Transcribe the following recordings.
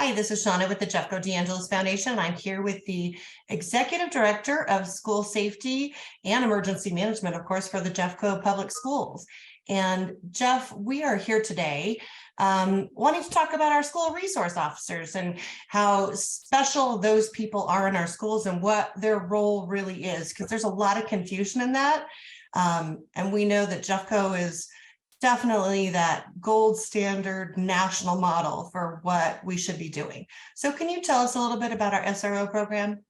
Hi, this is Shauna with the Jeffco DeAngelis Foundation. I'm here with the Executive Director of School Safety and Emergency Management, of course, for the Jeffco Public Schools. And Jeff, we are here today wanting to talk about our school resource officers and how special those people are in our schools and what their role really is, because there's a lot of confusion in that. And we know that Jeffco is definitely that gold standard national model for what we should be doing. So can you tell us a little bit about our SRO program?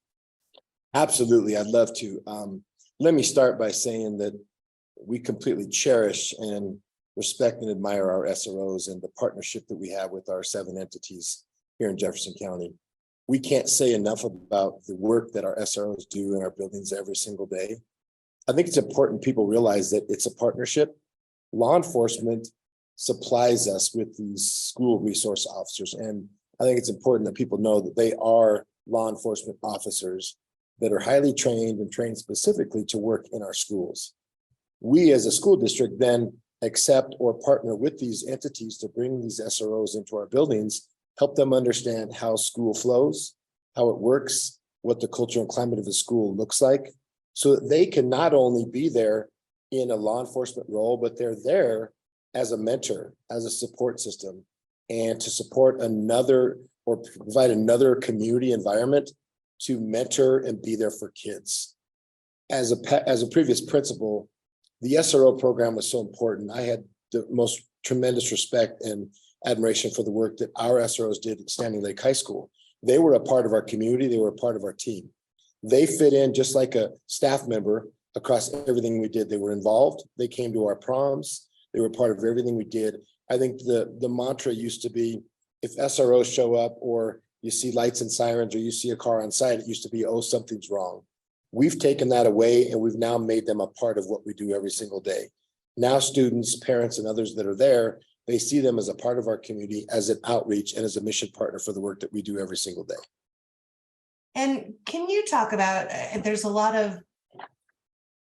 Absolutely, I'd love to. Let me start by saying that we completely cherish and respect and admire our SROs and the partnership that we have with our 7 entities here in Jefferson County. We can't say enough about the work that our SROs do in our buildings every single day. I think it's important people realize that it's a partnership. Law enforcement supplies us with these school resource officers. And I think it's important that people know that they are law enforcement officers that are highly trained and trained specifically to work in our schools. We as a school district then accept or partner with these entities to bring these SROs into our buildings, help them understand how school flows, how it works, what the culture and climate of the school looks like, so that they can not only be there in a law enforcement role, but they're there as a mentor, as a support system, and to support another or provide another community environment to mentor and be there for kids. As a previous principal, the SRO program was so important. I had the most tremendous respect and admiration for the work that our SROs did at Standing Lake High School. They were a part of our community. They were a part of our team. They fit in just like a staff member across everything we did. They were involved. They came to our proms. They were part of everything we did. I think the mantra used to be, if SROs show up or you see lights and sirens or you see a car on site, it used to be, oh, something's wrong. We've taken that away and we've now made them a part of what we do every single day. Now students, parents, and others that are there, they see them as a part of our community, as an outreach and as a mission partner for the work that we do every single day. And can you talk about, there's a lot of,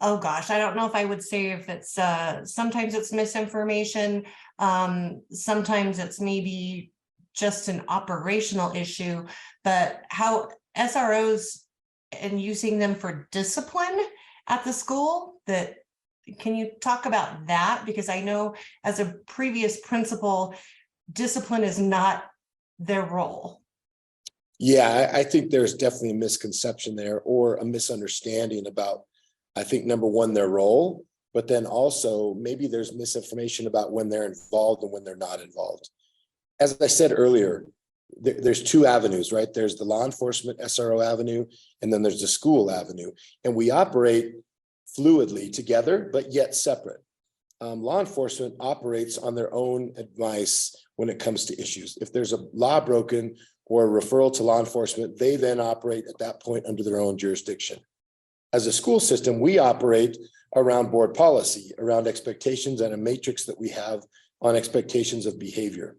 oh gosh, I don't know if I would say if it's, sometimes it's misinformation. Sometimes it's maybe just an operational issue, but how SROs and using them for discipline at the school, that, can you talk about that? Because I know as a previous principal, discipline is not their role. Yeah, I think there's definitely a misconception there or a misunderstanding about, I think, number one, their role, but then also maybe there's misinformation about when they're involved and when they're not involved. As I said earlier, there's 2 avenues, right? There's the law enforcement SRO avenue, and then there's the school avenue. And we operate fluidly together, but yet separate. Law enforcement operates on their own advice when it comes to issues. If there's a law broken or a referral to law enforcement, they then operate at that point under their own jurisdiction. As a school system, we operate around board policy, around expectations and a matrix that we have on expectations of behavior.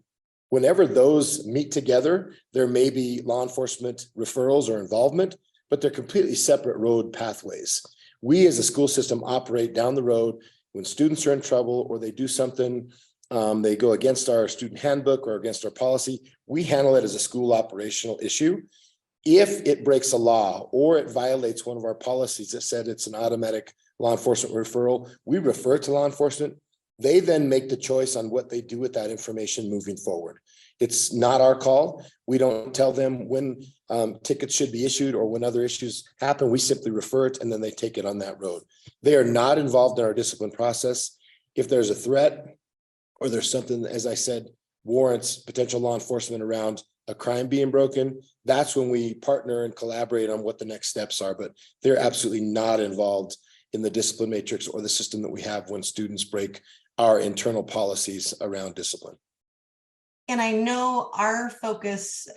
Whenever those meet together, there may be law enforcement referrals or involvement, but they're completely separate road pathways. We as a school system operate down the road when students are in trouble or they do something, they go against our student handbook or against our policy. We handle it as a school operational issue. If it breaks a law or it violates one of our policies that said it's an automatic law enforcement referral, we refer to law enforcement. They then make the choice on what they do with that information moving forward. It's not our call. We don't tell them when tickets should be issued or when other issues happen. We simply refer it and then they take it on that road. They are not involved in our discipline process. If there's a threat or there's something, as I said, warrants potential law enforcement around a crime being broken, that's when we partner and collaborate on what the next steps are. But they're absolutely not involved in the discipline matrix or the system that we have when students break our internal policies around discipline. And I know our focus,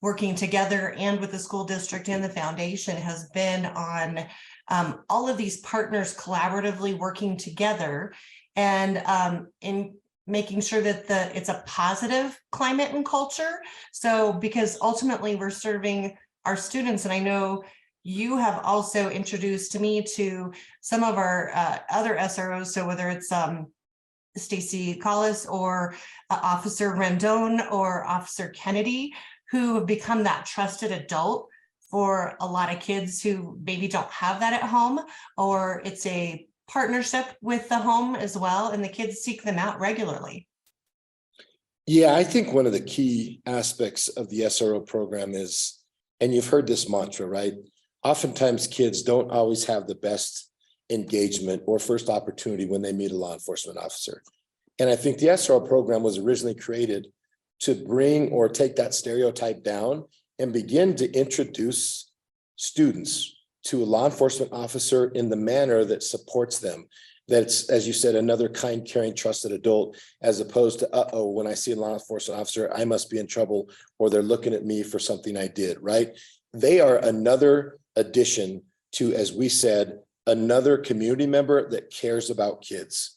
working together and with the school district and the foundation, has been on all of these partners collaboratively working together and in making sure that it's a positive climate and culture. So because ultimately we're serving our students, and I know you have also introduced me to some of our other SROs. So whether it's Stacy Collis or Officer Rendon or Officer Kennedy, who have become that trusted adult for a lot of kids who maybe don't have that at home, or it's a partnership with the home as well, and the kids seek them out regularly. Yeah, I think one of the key aspects of the SRO program is, and you've heard this mantra, right? Oftentimes kids don't always have the best engagement or first opportunity when they meet a law enforcement officer. And I think the SRO program was originally created to bring or take that stereotype down and begin to introduce students to a law enforcement officer in the manner that supports them. That's, as you said, another kind, caring, trusted adult, as opposed to, uh-oh, when I see a law enforcement officer, I must be in trouble, or they're looking at me for something I did, right? They are another addition to, as we said, another community member that cares about kids.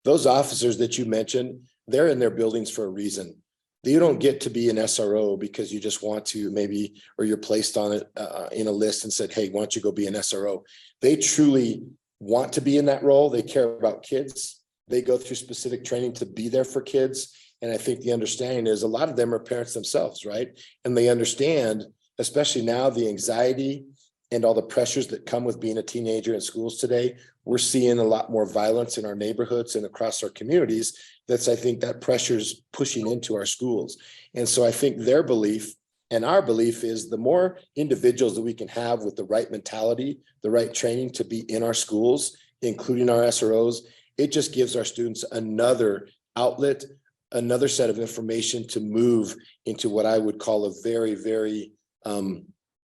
Those officers that you mentioned, they're in their buildings for a reason. You don't get to be an SRO because you just want to maybe, or you're placed on it in a list and said, hey, why don't you go be an SRO? They truly want to be in that role. They care about kids. They go through specific training to be there for kids. And I think the understanding is a lot of them are parents themselves, right? And they understand, especially now, the anxiety and all the pressures that come with being a teenager in schools today. We're seeing a lot more violence in our neighborhoods and across our communities. That's, I think, that pressure's pushing into our schools. And so I think their belief and our belief is the more individuals that we can have with the right mentality, the right training to be in our schools, including our SROs, it just gives our students another outlet, another set of information to move into what I would call a very, very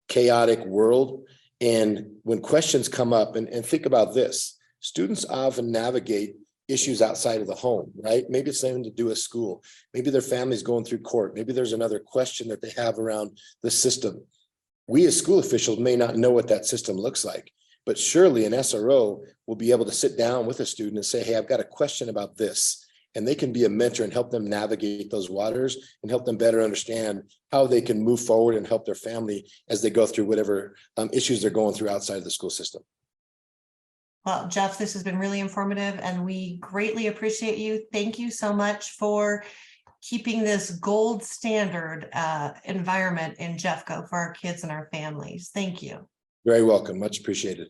chaotic world. And when questions come up, and think about this, students often navigate issues outside of the home, right? Maybe it's something to do with school. Maybe their family's going through court. Maybe there's another question that they have around the system. We as school officials may not know what that system looks like, but surely an SRO will be able to sit down with a student and say, hey, I've got a question about this. And they can be a mentor and help them navigate those waters and help them better understand how they can move forward and help their family as they go through whatever issues they're going through outside of the school system. Well, Jeff, this has been really informative and we greatly appreciate you. Thank you so much for keeping this gold standard environment in Jeffco for our kids and our families. Thank you. Very welcome. Much appreciated.